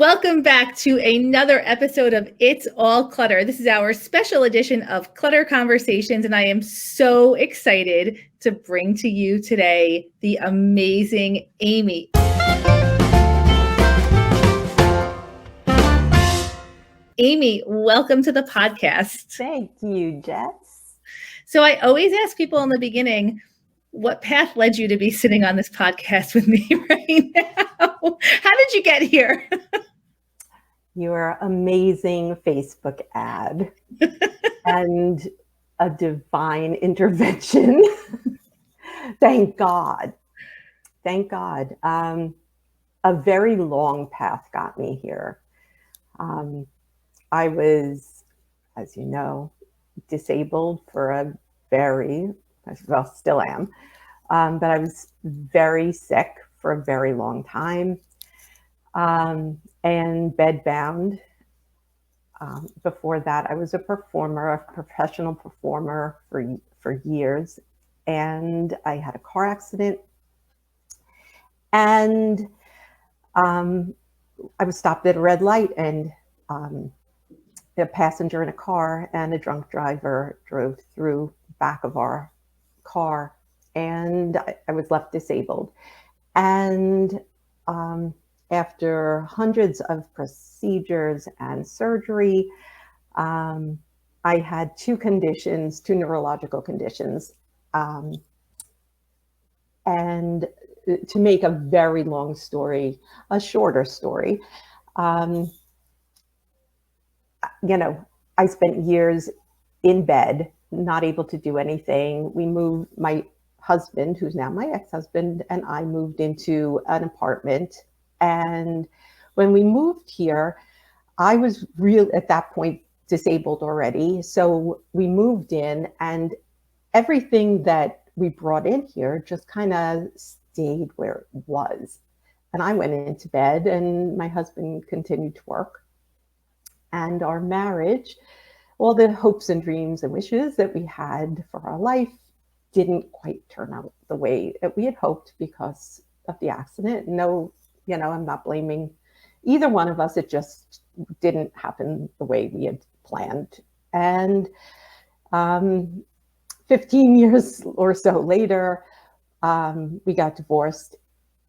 Welcome back to another episode of It's All Clutter. This is our special edition of Clutter Conversations, and I am so excited to bring to you today the amazing Aimee. Aimee, welcome to the podcast. Thank you, Jess. So I always ask people in the beginning, what path led you to be sitting on this podcast with me right now? How did you get here? Your amazing Facebook ad and a divine intervention. Thank God. Thank God. A very long path got me here. I was, as you know, disabled for a still am, but I was very sick for a very long time. And bedbound. Before that, I was a professional performer for years, and I had a car accident, and I was stopped at a red light, and a passenger in a car and a drunk driver drove through the back of our car, and I was left disabled. And after hundreds of procedures and surgery, I had two neurological conditions. And to make a very long story, a shorter story, I spent years in bed, not able to do anything. My husband, who's now my ex-husband, and I moved into an apartment. And when we moved here, I was at that point disabled already. So we moved in, and everything that we brought in here just kind of stayed where it was. And I went into bed, and my husband continued to work. And our marriage, all the hopes and dreams and wishes that we had for our life didn't quite turn out the way that we had hoped because of the accident. No, I'm not blaming either one of us. It just didn't happen the way we had planned. And 15 years or so later, we got divorced,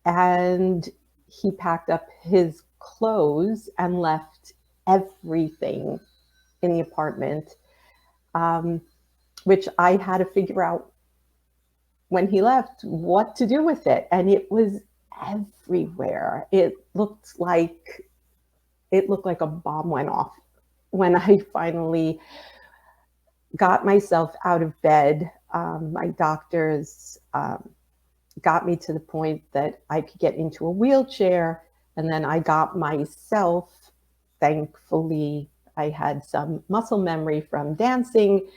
and he packed up his clothes and left everything in the apartment, which I had to figure out when he left what to do with it. And it was everywhere. It looked like a bomb went off when I finally got myself out of bed. My doctors got me to the point that I could get into a wheelchair, and then I got myself, thankfully, I had some muscle memory from dancing,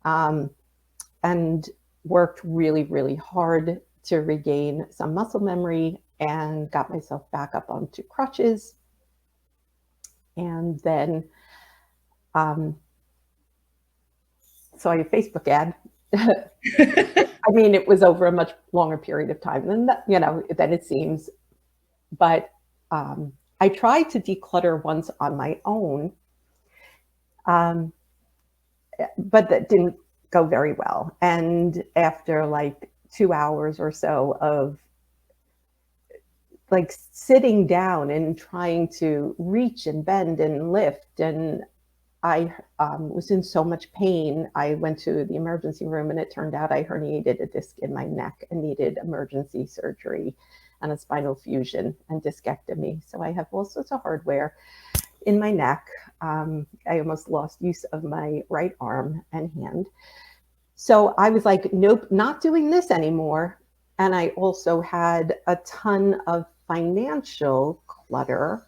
and worked really, really hard to regain some muscle memory, and got myself back up onto crutches. And then saw your Facebook ad. I mean, it was over a much longer period of time than it seems. But I tried to declutter once on my own, but that didn't go very well. And after like 2 hours or so of like sitting down and trying to reach and bend and lift, and I was in so much pain, I went to the emergency room, and it turned out I herniated a disc in my neck and needed emergency surgery and a spinal fusion and discectomy. So I have all sorts of hardware in my neck. I almost lost use of my right arm and hand. So I was like, nope, not doing this anymore. And I also had a ton of financial clutter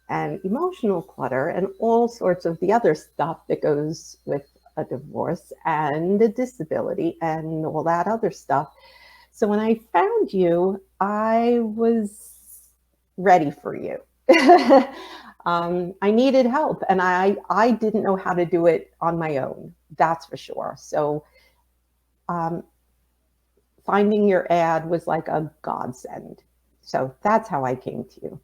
and emotional clutter and all sorts of the other stuff that goes with a divorce and a disability and all that other stuff. So when I found you, I was ready for you. I needed help, and I didn't know how to do it on my own, that's for sure. So finding your ad was like a godsend. So that's how I came to you.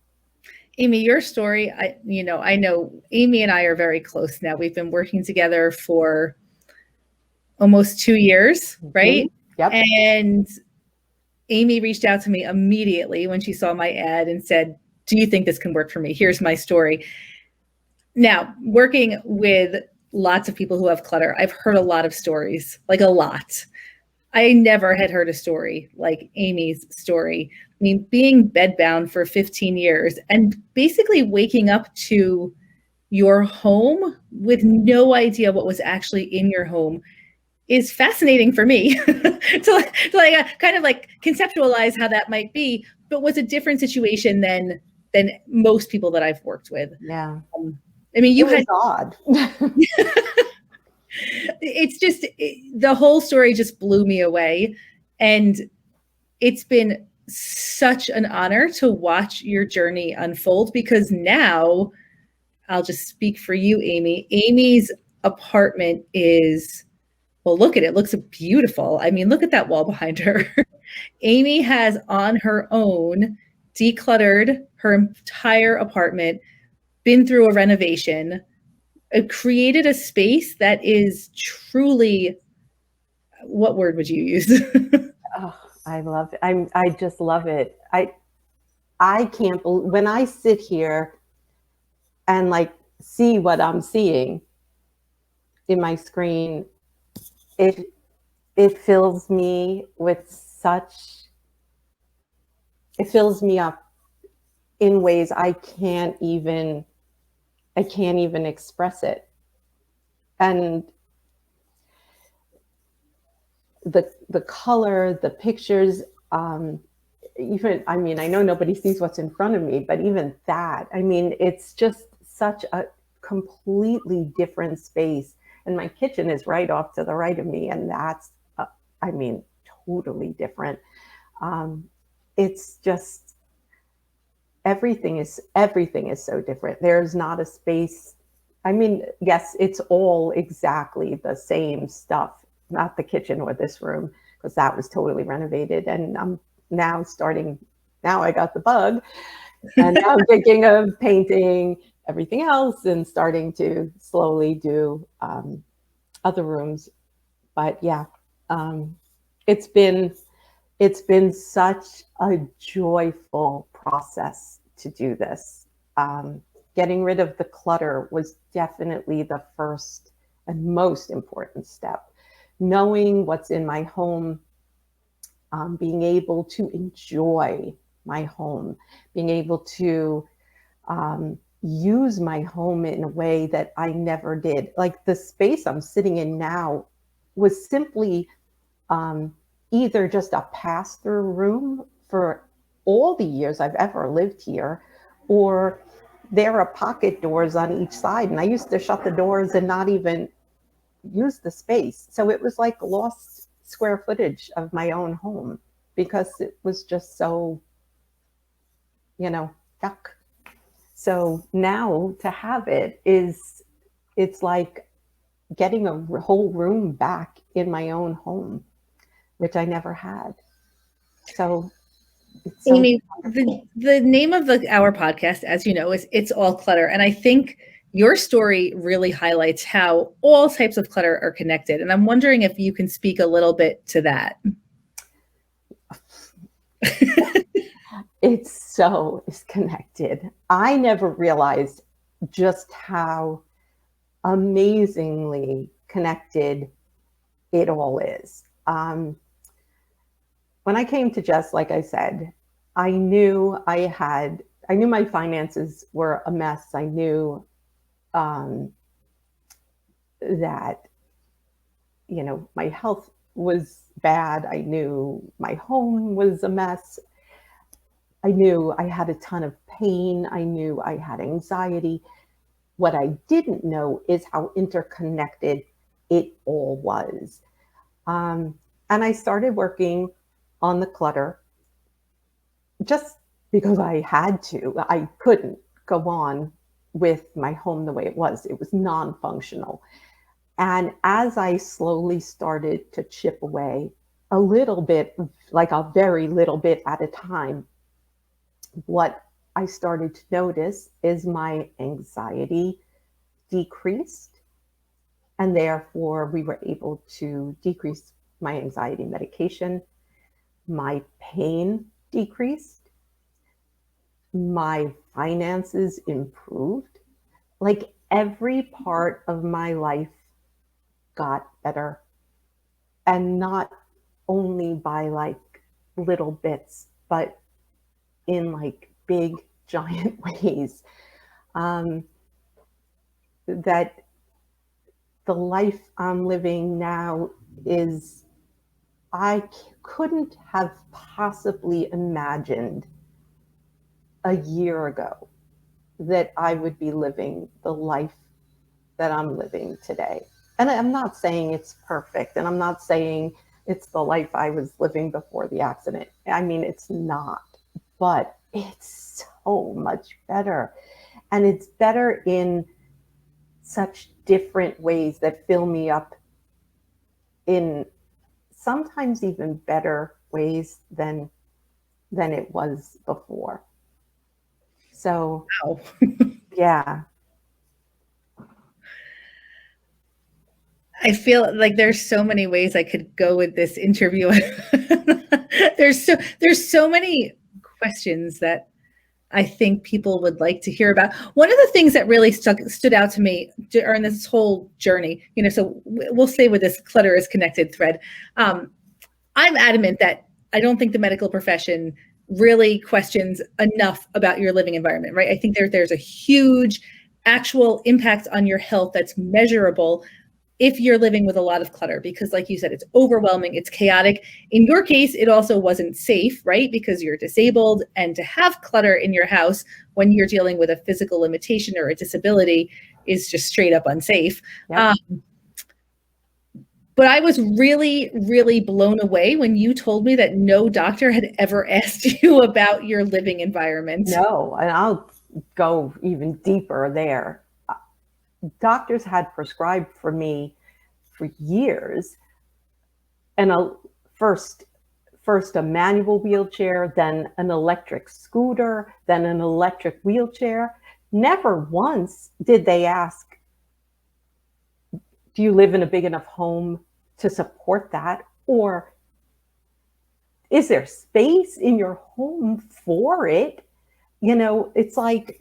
Aimee, your story, I know Aimee and I are very close now. We've been working together for almost 2 years, right? Yep. And Aimee reached out to me immediately when she saw my ad and said, "Do you think this can work for me? Here's my story." Now, working with lots of people who have clutter, I've heard a lot of stories, like a lot. I never had heard a story like Aimee's story. I mean, being bedbound for 15 years and basically waking up to your home with no idea what was actually in your home is fascinating for me to kind of like conceptualize how that might be, but was a different situation than most people that I've worked with. Yeah. I mean, you it was had odd. it's just the whole story just blew me away, and it's been such an honor to watch your journey unfold, because now I'll just speak for you, Aimee. Aimee's apartment is, well, look at it. It looks beautiful. I mean, look at that wall behind her. Aimee has on her own decluttered her entire apartment, been through a renovation, created a space that is truly, what word would you use? Oh, I love it. I just love it. I can't believe when I sit here and like see what I'm seeing in my screen, it fills me with it fills me up in ways I can't even express it. And the color, the pictures, even, I mean, I know nobody sees what's in front of me, but even that, I mean, it's just such a completely different space. And my kitchen is right off to the right of me, and that's, I mean, totally different. It's just, everything is so different. There's not a space. I mean, yes, it's all exactly the same stuff, not the kitchen or this room, because that was totally renovated. And I'm now I got the bug, and now I'm thinking of painting everything else and starting to slowly do other rooms. But yeah, it's been such a joyful process to do this. Getting rid of the clutter was definitely the first and most important step. Knowing what's in my home, being able to enjoy my home, being able to use my home in a way that I never did. Like the space I'm sitting in now was simply either just a pass-through room for all the years I've ever lived here, or there are pocket doors on each side. And I used to shut the doors and not even use the space. So it was like lost square footage of my own home, because it was just so, yuck. So now to have it's like getting a whole room back in my own home, which I never had. So it's so Aimee, the name of our podcast, as you know, is It's All Clutter. And I think your story really highlights how all types of clutter are connected. And I'm wondering if you can speak a little bit to that. It's connected. I never realized just how amazingly connected it all is. When I came to Jess, like I said, I knew my finances were a mess. I knew that, my health was bad. I knew my home was a mess. I knew I had a ton of pain. I knew I had anxiety. What I didn't know is how interconnected it all was. And I started working on the clutter just because I had to. I couldn't go on with my home the way it was. It was non-functional. And as I slowly started to chip away a little bit, like a very little bit at a time, what I started to notice is my anxiety decreased, and therefore we were able to decrease my anxiety medication. My pain decreased, my finances improved. Like every part of my life got better, and not only by like little bits, but in like big giant ways. That the life I'm living now is, I couldn't have possibly imagined a year ago that I would be living the life that I'm living today. And I'm not saying it's perfect, and I'm not saying it's the life I was living before the accident. I mean, it's not, but it's so much better. And it's better in such different ways that fill me up in sometimes even better ways than it was before. So, Wow. yeah. I feel like there's so many ways I could go with this interview. There's so many questions that I think people would like to hear about. One of the things that really stood out to me during this whole journey, so we'll say with this clutter is connected thread. I'm adamant that I don't think the medical profession really questions enough about your living environment, right? I think there's a huge actual impact on your health that's measurable if you're living with a lot of clutter, because like you said, it's overwhelming, it's chaotic. In your case, it also wasn't safe, right? Because you're disabled, and to have clutter in your house when you're dealing with a physical limitation or a disability is just straight up unsafe. Yep. But I was really, really blown away when you told me that no doctor had ever asked you about your living environment. No, and I'll go even deeper there. Doctors had prescribed for me for years, and first a manual wheelchair, then an electric scooter, then an electric wheelchair. Never once did they ask, do you live in a big enough home to support that? Or is there space in your home for it? It's like,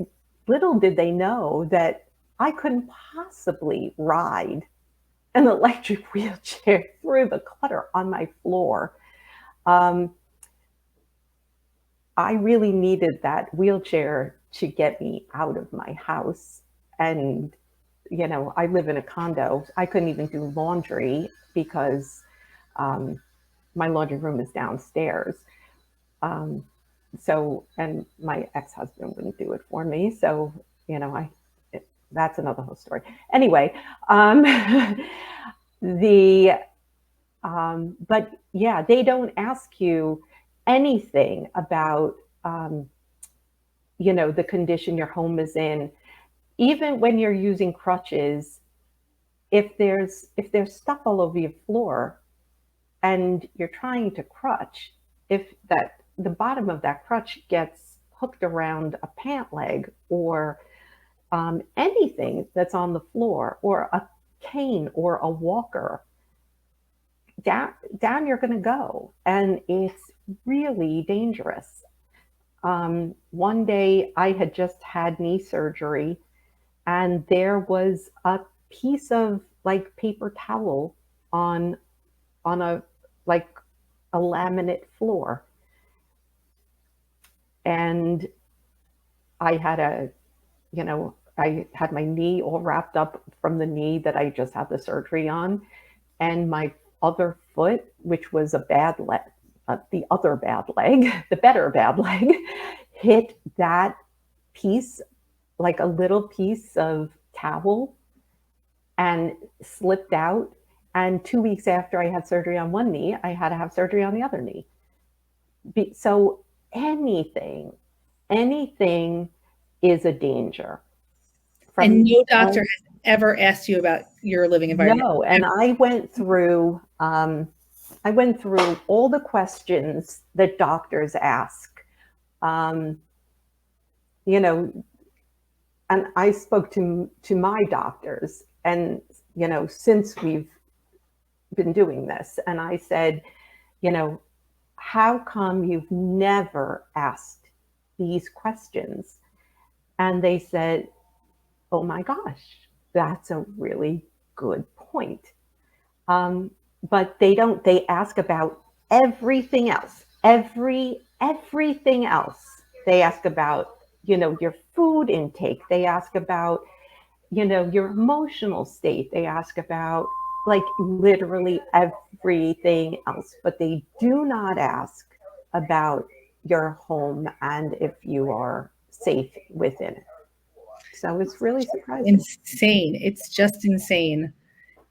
little did they know that I couldn't possibly ride an electric wheelchair through the clutter on my floor. I really needed that wheelchair to get me out of my house. And, I live in a condo. I couldn't even do laundry because my laundry room is downstairs. And my ex-husband wouldn't do it for me. So, that's another whole story. Anyway, but yeah, they don't ask you anything about, the condition your home is in. Even when you're using crutches, if there's stuff all over your floor and you're trying to crutch, if the bottom of that crutch gets hooked around a pant leg, or anything that's on the floor, or a cane or a walker, down you're going to go, and it's really dangerous. One day I had just had knee surgery, and there was a piece of like paper towel on a like a laminate floor, and I had I had my knee all wrapped up from the knee that I just had the surgery on, and my other foot, which was a bad leg, the other bad leg, the better bad leg, hit that piece, like a little piece of towel, and slipped out. And 2 weeks after I had surgery on one knee, I had to have surgery on the other knee. So anything is a danger. And no doctor has ever asked you about your living environment. No, and I went through all the questions that doctors ask. you know, and I spoke to my doctors, and, you know, since we've been doing this, and I said, you know, how come you've never asked these questions? And they said, oh my gosh, that's a really good point. But they don't, they ask about everything else, everything else. They ask about, you know, your food intake. They ask about, you know, your emotional state. They ask about like literally everything else, but they do not ask about your home and if you are safe within it. So it's really surprising. Insane. It's just insane.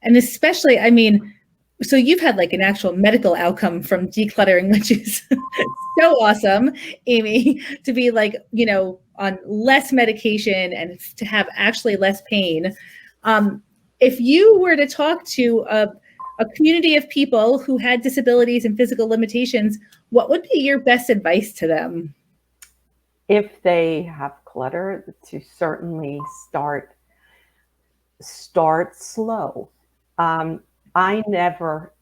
And especially, I mean, so you've had like an actual medical outcome from decluttering, which is so awesome, Aimee, to be like, you know, on less medication and to have actually less pain. If you were to talk to a community of people who had disabilities and physical limitations, what would be your best advice to them? If they have clutter, to certainly start slow. I never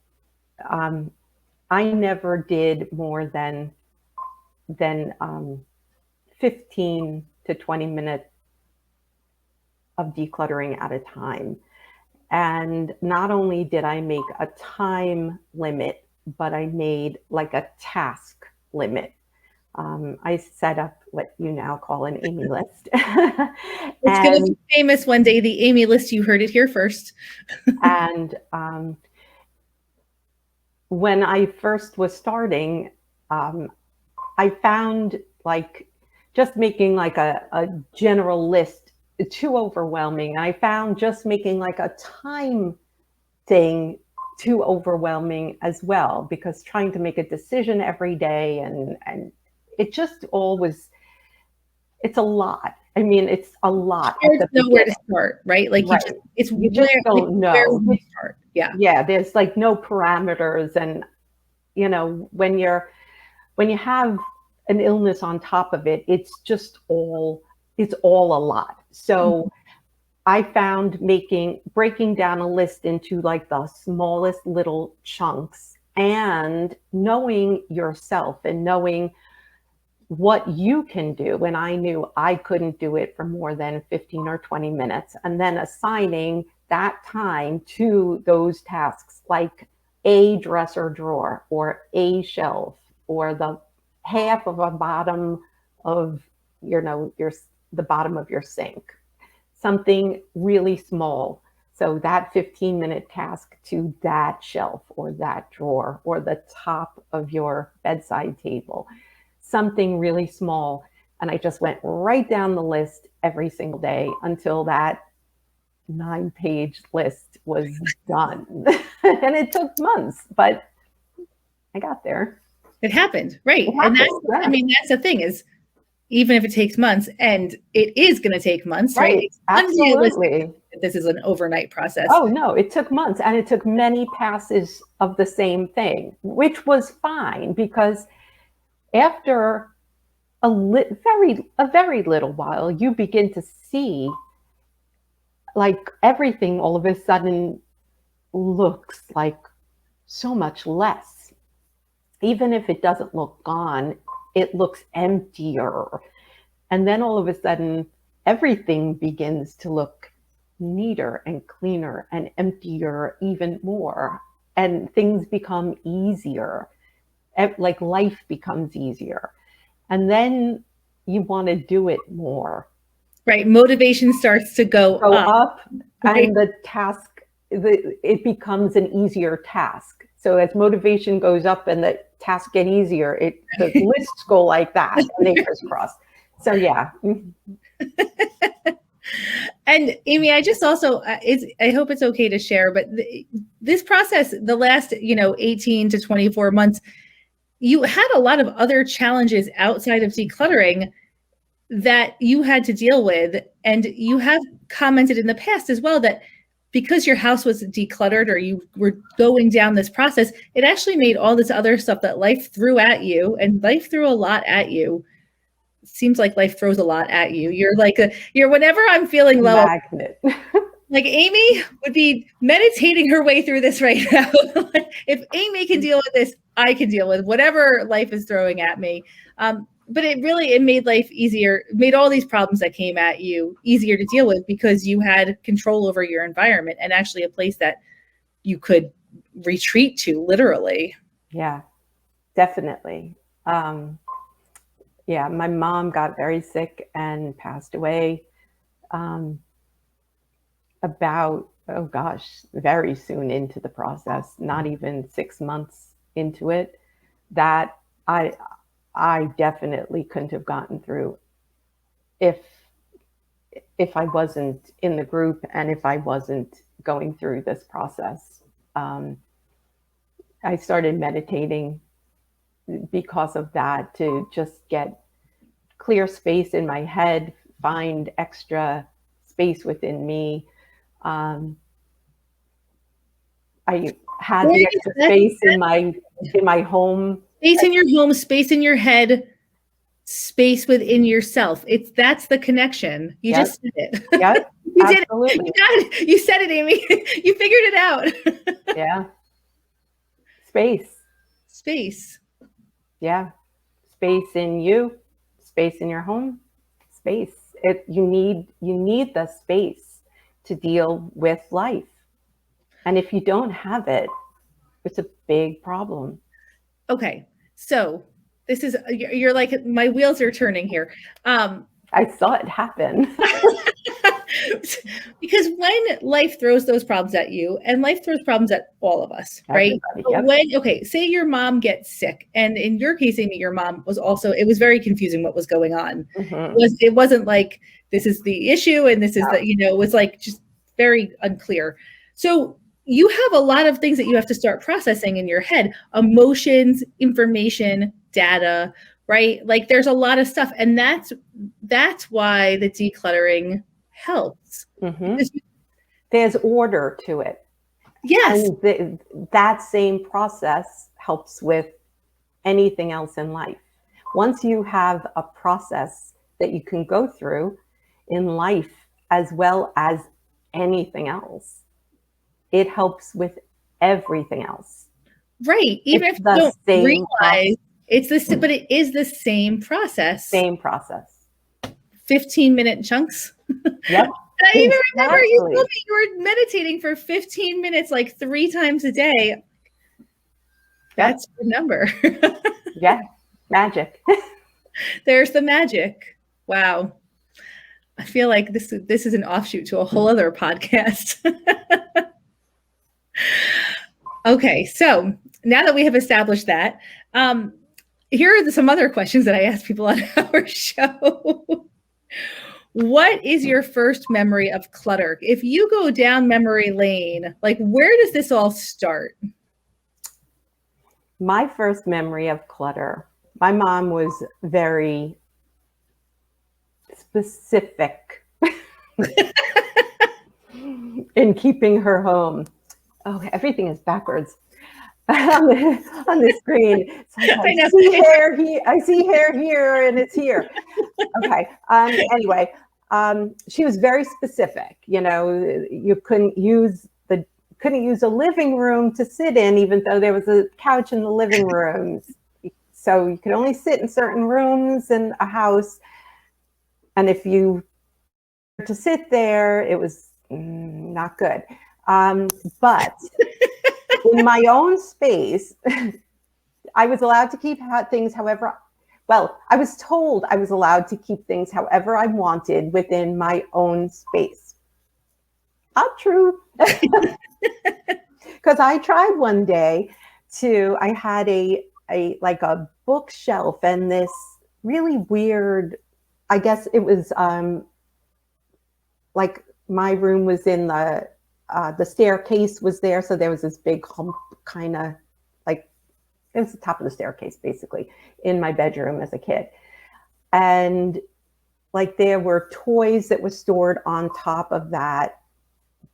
did more than 15 to 20 minutes of decluttering at a time. And not only did I make a time limit, but I made like a task limit. I set up what you now call an Aimee list. It's going to be famous one day, the Aimee list. You heard it here first. And when I first was starting, I found like just making like a general list too overwhelming. I found just making like a time thing too overwhelming as well, because trying to make a decision every day and it just always, it's a lot. I mean, it's a lot. There's nowhere to start, right? Like right. You just don't know. Where do you start? Yeah. Yeah. There's like no parameters. And, you know, when you have an illness on top of it, it's all a lot. So I found breaking down a list into like the smallest little chunks and knowing yourself and knowing what you can do. And I knew I couldn't do it for more than 15 or 20 minutes. And then assigning that time to those tasks, like a dresser drawer or a shelf or the half of a bottom of, you know, the bottom of your sink, something really small. So that 15-minute task to that shelf or that drawer or the top of your bedside table, something really small. And I just went right down the list every single day until that 9-page list was done. And it took months, but I got there. It happened, right? And I mean, that's the thing is, even if it takes months, and it is going to take months, right? Absolutely. This is an overnight process. Oh, no, it took months, and it took many passes of the same thing, which was fine, because after a very little while, you begin to see like everything all of a sudden looks like so much less. Even if it doesn't look gone, it looks emptier. And then all of a sudden, everything begins to look neater and cleaner and emptier even more. And things become easier. Like life becomes easier. And then you want to do it more. Right. Motivation starts to go up. Right? And the task, it becomes an easier task. So as motivation goes up and the tasks get easier, the lists go like that, and they crisscross. So yeah. And Aimee, I just also, I hope it's okay to share, but this process, the last, 18 to 24 months, you had a lot of other challenges outside of decluttering that you had to deal with. And you have commented in the past as well that because your house was decluttered or you were going down this process, it actually made all this other stuff that life threw at you, and life threw a lot at you, seems like life throws a lot at you. You're whenever I'm feeling low, magnet. like Aimee would be meditating her way through this right now. If Aimee can deal with this, I can deal with whatever life is throwing at me. But it made life easier, made all these problems that came at you easier to deal with because you had control over your environment and actually a place that you could retreat to, literally. Yeah, definitely. Yeah, my mom got very sick and passed away about, oh gosh, very soon into the process, not even 6 months into it, that I definitely couldn't have gotten through if I wasn't in the group and if I wasn't going through this process. I started meditating because of that, to just get clear space in my head, find extra space within me. I had the extra space in my home. Space in your home, space in your head, space within yourself. That's the connection. You just said it. Yep. You did Absolutely. it. You got it. You said it, Aimee. You figured it out. Yeah. Space. Space. Yeah. Space in you, space in your home, space. You need the space to deal with life. And if you don't have it, it's a big problem. Okay. So this is, you're like, my wheels are turning here. I saw it happen. Because when life throws those problems at you, and life throws problems at all of us, right? Yep. Say your mom gets sick, and in your case, Aimee, your mom was also, it was very confusing what was going on. Mm-hmm. It wasn't like, this is the issue, and this is it was like just very unclear. So you have a lot of things that you have to start processing in your head: emotions, information, data, right? Like there's a lot of stuff. And that's why the decluttering helps. Mm-hmm. There's order to it. Yes. And that same process helps with anything else in life. Once you have a process that you can go through in life as well as anything else, it helps with everything else. Right. Even if you don't realize but it is the same process. Same process. 15-minute chunks. Yep. I even remember you told me you were meditating for 15 minutes, like 3 times a day. That's the number. Yeah. Magic. There's the magic. Wow. I feel like this is an offshoot to a whole other podcast. Okay. So now that we have established that, here are some other questions that I ask people on our show. What is your first memory of clutter? If you go down memory lane, like where does this all start? My first memory of clutter, my mom was very specific in keeping her home. Oh, everything is backwards on the screen. So I see hair here and it's here. Okay. Anyway, she was very specific. You couldn't use a living room to sit in, even though there was a couch in the living room. So you could only sit in certain rooms in a house. And if you were to sit there, it was not good. But in my own space, I was allowed to keep things however. Well, I was told I was allowed to keep things however I wanted within my own space. Not true. Because I tried one day I had a bookshelf and this really weird, I guess it was like my room was in the staircase was there. So there was this big hump, kind of like, it was the top of the staircase basically in my bedroom as a kid. And like there were toys that were stored on top of that.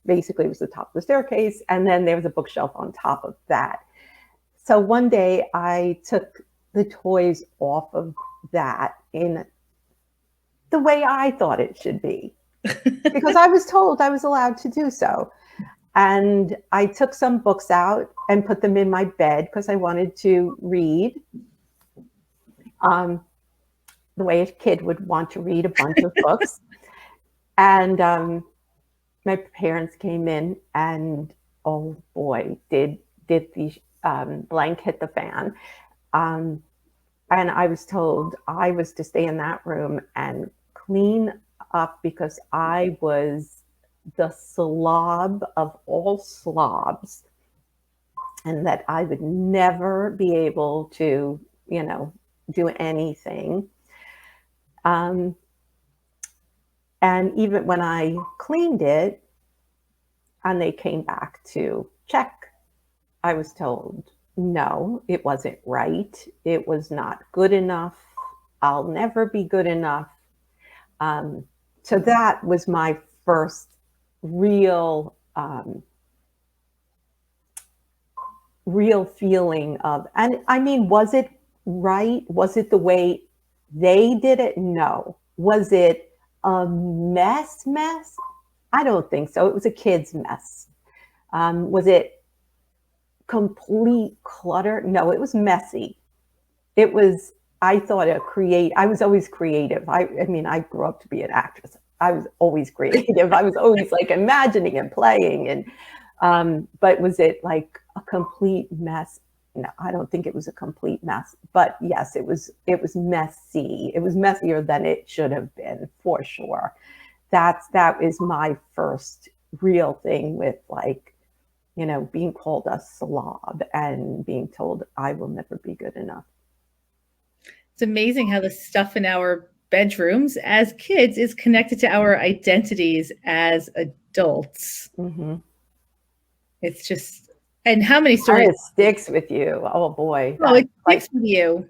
Basically it was the top of the staircase. And then there was a bookshelf on top of that. So one day I took the toys off of that in the way I thought it should be, because I was told I was allowed to do so. And I took some books out and put them in my bed because I wanted to read, the way a kid would want to read a bunch of books. And my parents came in, and oh boy, did the blank hit the fan. And I was told I was to stay in that room and clean up because I was the slob of all slobs, and that I would never be able to, do anything. And even when I cleaned it and they came back to check, I was told, no, it wasn't right. It was not good enough. I'll never be good enough. So that was my first real, real feeling of, and I mean, was it right? Was it the way they did it? No. Was it a mess? I don't think so. It was a kid's mess. Was it complete clutter? No, it was messy. It was, I thought I was always creative. I mean, I grew up to be an actress. I was always creative. I was always like imagining and playing. And, but was it like a complete mess? No, I don't think it was a complete mess, but yes, it was messy. It was messier than it should have been, for sure. That is my first real thing with, like, being called a slob and being told I will never be good enough. It's amazing how the stuff in our bedrooms as kids is connected to our identities as adults. Mm-hmm. It's just, and how many stories? And it sticks with you. Oh boy. Oh, it sticks with you.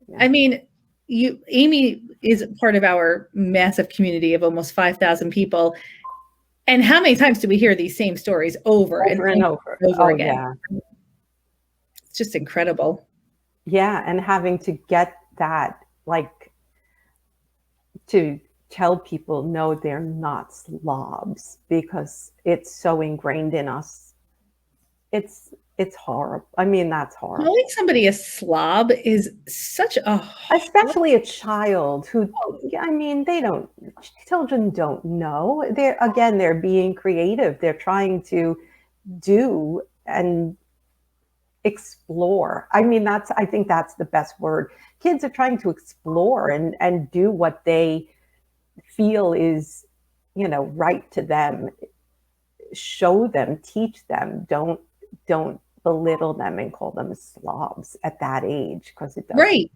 Yeah. I mean, Aimee is part of our massive community of almost 5,000 people. And how many times do we hear these same stories over and over again? Yeah. It's just incredible. Yeah. And having to get that, like, to tell people, no, they're not slobs, because it's so ingrained in us. It's horrible. I mean, that's horrible. Calling somebody a slob is such a especially a child who, I mean, children don't know. They're being creative. They're trying to do and explore. I mean, I think that's the best word. Kids are trying to explore and do what they feel is, right to them. Show them, teach them. Don't belittle them and call them slobs at that age, because it doesn't. Right.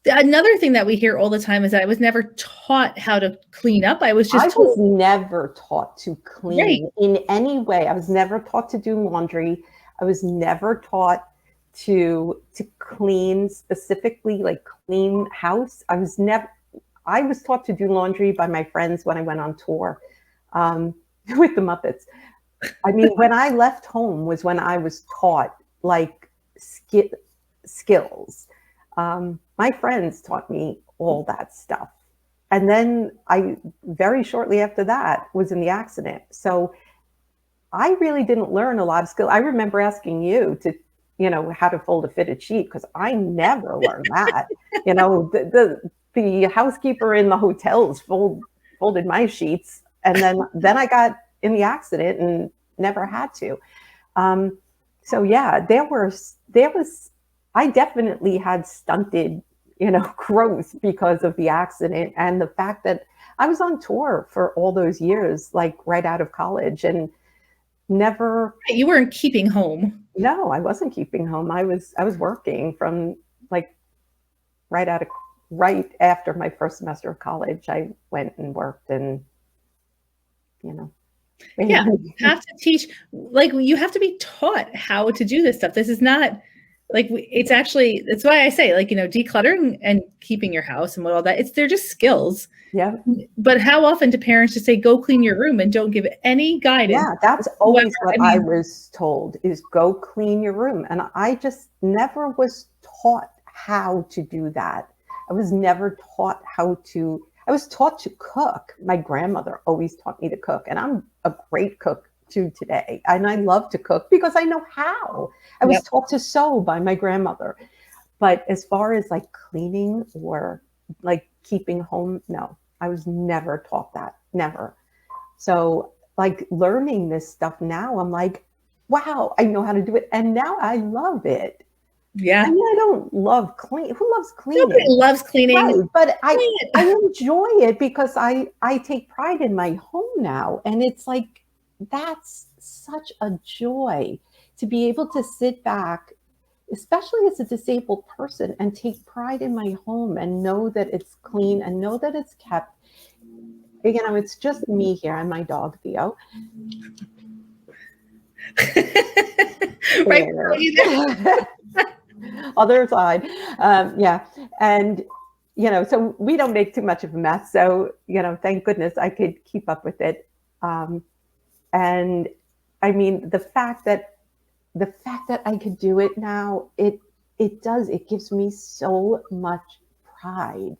Another thing that we hear all the time is that I was never taught how to clean up. I was never taught to clean in any way. I was never taught to do laundry. I was never taught to clean specifically, like clean house. I was taught to do laundry by my friends when I went on tour with the Muppets. I mean, when I left home was when I was taught, like, skills. My friends taught me all that stuff. And then I, very shortly after that, was in the accident. So I really didn't learn a lot of skill. I remember asking you to, how to fold a fitted sheet, because I never learned that. The housekeeper in the hotels folded my sheets. And then I got in the accident and never had to. So yeah, I definitely had stunted, growth because of the accident, and the fact that I was on tour for all those years, like right out of college, and never. You weren't keeping home. No, I wasn't keeping home. I was working from, like, right after my first semester of college. I went and worked, and yeah, you have to teach, like, you have to be taught how to do this stuff. This is not like, it's actually, that's why I say, like, decluttering and keeping your house and all that, they're just skills. Yeah. But how often do parents just say, go clean your room, and don't give any guidance? Yeah, that's always what I was told, is go clean your room. And I just never was taught how to do that. I was never taught how to, I was taught to cook. My grandmother always taught me to cook, and I'm a great cook to today. And I love to cook because I know how. I was Yep. taught to sew by my grandmother. But as far as like cleaning or like keeping home, no, I was never taught that. Never. So like learning this stuff now, I'm like, wow, I know how to do it. And now I love it. I Yeah. mean, I don't love clean. Who loves Nobody cleaning? loves cleaning. Right. But Clean I it. enjoy it because I take pride in my home now. And it's like, that's such a joy to be able to sit back, especially as a disabled person, and take pride in my home and know that it's clean and know that it's kept. You know, it's just me here and my dog, Theo. Right. Other side. Yeah. And, you know, so we don't make too much of a mess. So, you know, thank goodness I could keep up with it. And I mean, the fact that I could do it now, it gives me so much pride.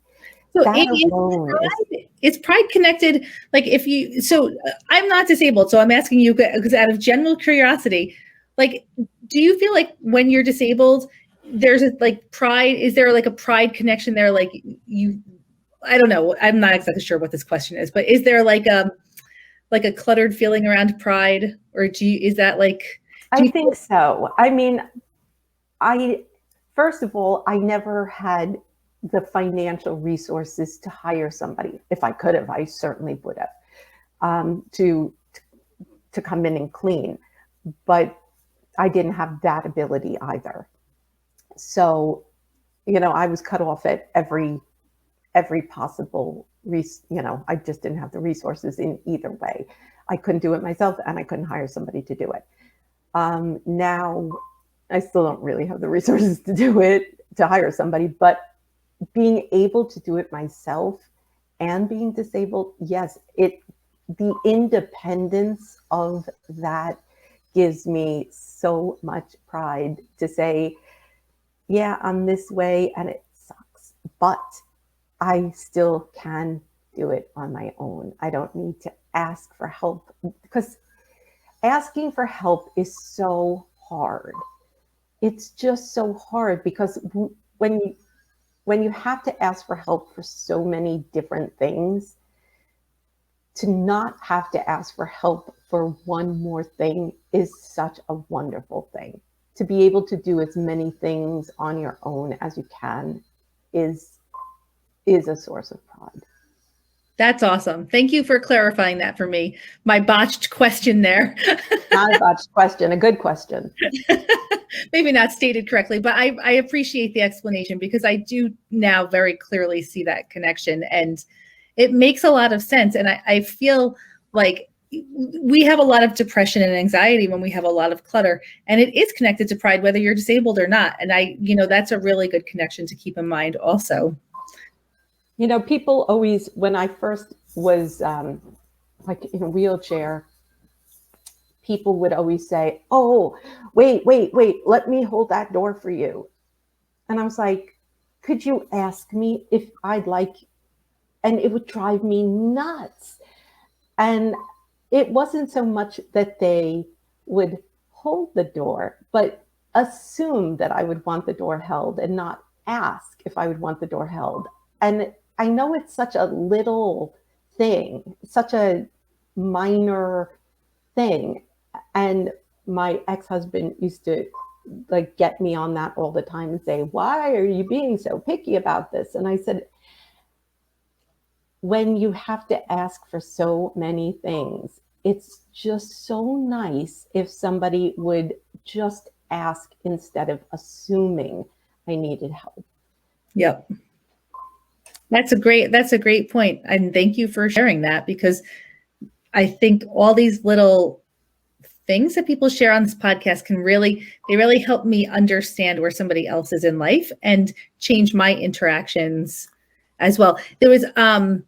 So That Aimee, alone is. is pride connected? Like if you, so I'm not disabled, so I'm asking you because out of general curiosity, like, do you feel like when you're disabled, there's a like pride, is there like a pride connection there? Like you, I don't know. I'm not exactly sure what this question is, but is there like a cluttered feeling around pride, or is that like, do I you think so. I mean, first of all, I never had the financial resources to hire somebody. If I could have, I certainly would have, to come in and clean. But I didn't have that ability either. So, you know, I was cut off at every possible, you know, I just didn't have the resources in either way. I couldn't do it myself, and I couldn't hire somebody to do it. Now, I still don't really have the resources to do it, to hire somebody, but being able to do it myself and being disabled, yes, the independence of that gives me so much pride to say, yeah, I'm this way and it sucks, but I still can do it on my own. I don't need to ask for help, because asking for help is so hard. It's just so hard because when you have to ask for help for so many different things, to not have to ask for help for one more thing is such a wonderful thing. To be able to do as many things on your own as you can is a source of pride. That's awesome. Thank you for clarifying that for me. My botched question there. Not a botched question, a good question. Maybe not stated correctly, but I appreciate the explanation because I do now very clearly see that connection, and it makes a lot of sense. And I feel like we have a lot of depression and anxiety when we have a lot of clutter, and it is connected to pride, whether you're disabled or not. And that's a really good connection to keep in mind also. You know, people always, when I first was like in a wheelchair, people would always say, oh, wait, let me hold that door for you. And I was like, could you ask me if I'd like, and it would drive me nuts. And it wasn't so much that they would hold the door, but assume that I would want the door held and not ask if I would want the door held. And I know it's such a little thing, such a minor thing. And my ex-husband used to like get me on that all the time and say, why are you being so picky about this? And I said, when you have to ask for so many things, it's just so nice if somebody would just ask instead of assuming I needed help. Yep. That's a great point. And thank you for sharing that, because I think all these little things that people share on this podcast they really help me understand where somebody else is in life and change my interactions as well. There was on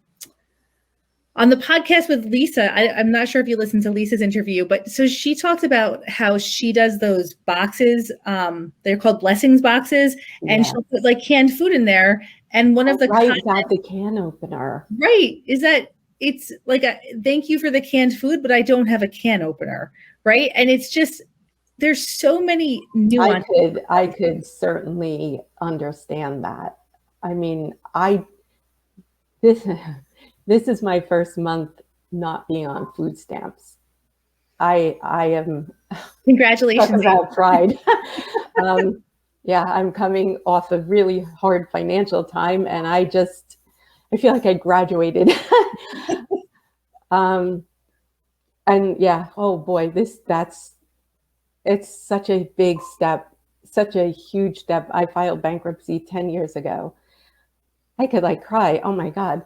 the podcast with Lisa, I'm not sure if you listened to Lisa's interview, but so she talked about how she does those boxes. They're called blessings boxes, and she'll put like canned food in there. And one of the right, without the can opener. right is that it's like a thank you for the canned food, but I don't have a can opener, right? And it's just there's so many nuances. I could certainly understand that. I mean, this this is my first month not being on food stamps. I am Congratulations. talk about pride. Yeah, I'm coming off a really hard financial time, and I feel like I graduated. And yeah, oh boy, it's such a big step, such a huge step. I filed bankruptcy 10 years ago. I could like cry. Oh my God.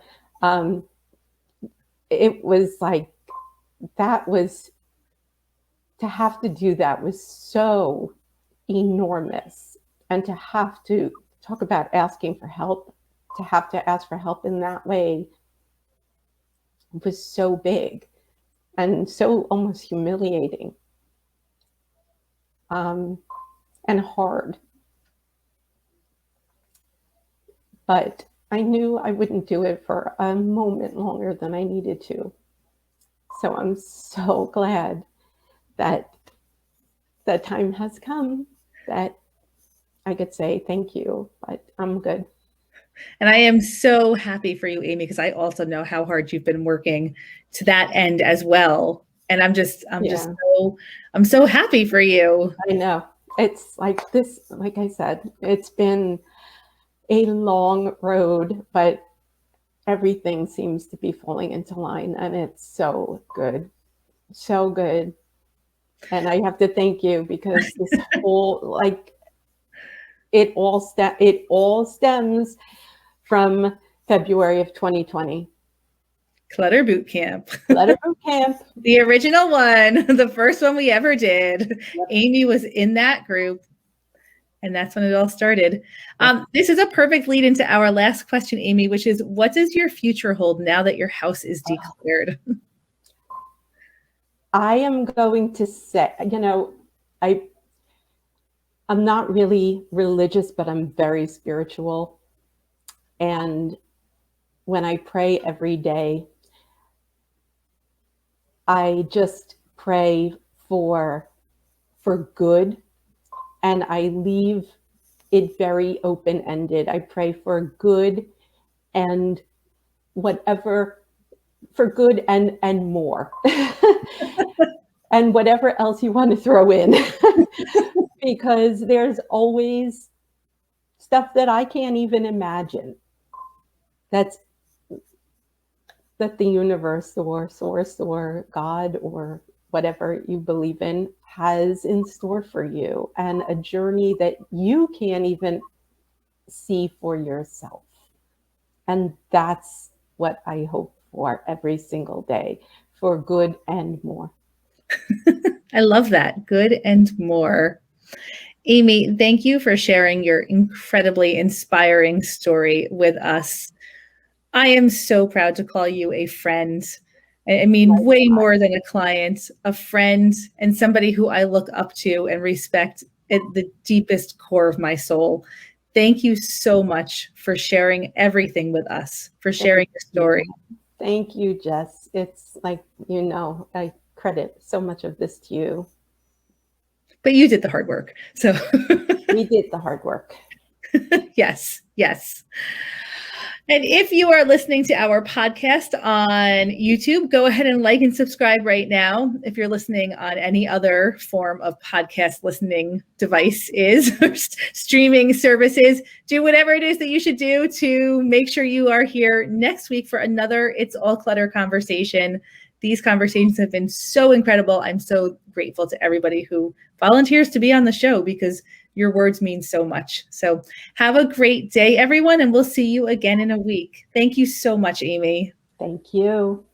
It was like, that was, to have to do that was so enormous. And to have to talk about asking for help, to have to ask for help in that way was so big and so almost humiliating, and hard. But I knew I wouldn't do it for a moment longer than I needed to. So I'm so glad that the time has come that I could say thank you, but I'm good. And I am so happy for you, Aimee, because I also know how hard you've been working to that end as well. And I'm so happy for you. I know. It's like this, like I said, it's been a long road, but everything seems to be falling into line, and it's so good. So good. And I have to thank you, because this whole, like, it all stems from February of 2020. Clutter Boot Camp. Clutter Boot Camp. The original one, the first one we ever did. Yep. Aimee was in that group, and that's when it all started. This is a perfect lead into our last question, Aimee, which is, what does your future hold now that your house is decluttered? I am going to say, I'm not really religious, but I'm very spiritual. And when I pray every day, I just pray for good, and I leave it very open-ended. I pray for good and whatever, for good and more. And whatever else you want to throw in. Because there's always stuff that I can't even imagine that the universe or source or God or whatever you believe in has in store for you, and a journey that you can't even see for yourself. And that's what I hope for every single day, for good and more. I love that. Good and more. Aimee, thank you for sharing your incredibly inspiring story with us. I am so proud to call you a friend. I mean, way more than a client, a friend, and somebody who I look up to and respect at the deepest core of my soul. Thank you so much for sharing everything with us, for sharing your story. Thank you, Jess. It's like, I credit so much of this to you. But you did the hard work. So we did the hard work. Yes, yes. And if you are listening to our podcast on YouTube, go ahead and like and subscribe right now. If you're listening on any other form of podcast listening device or streaming services, do whatever it is that you should do to make sure you are here next week for another It's All Clutter conversation. These conversations have been so incredible. I'm so grateful to everybody who volunteers to be on the show, because your words mean so much. So have a great day, everyone, and we'll see you again in a week. Thank you so much, Aimee. Thank you.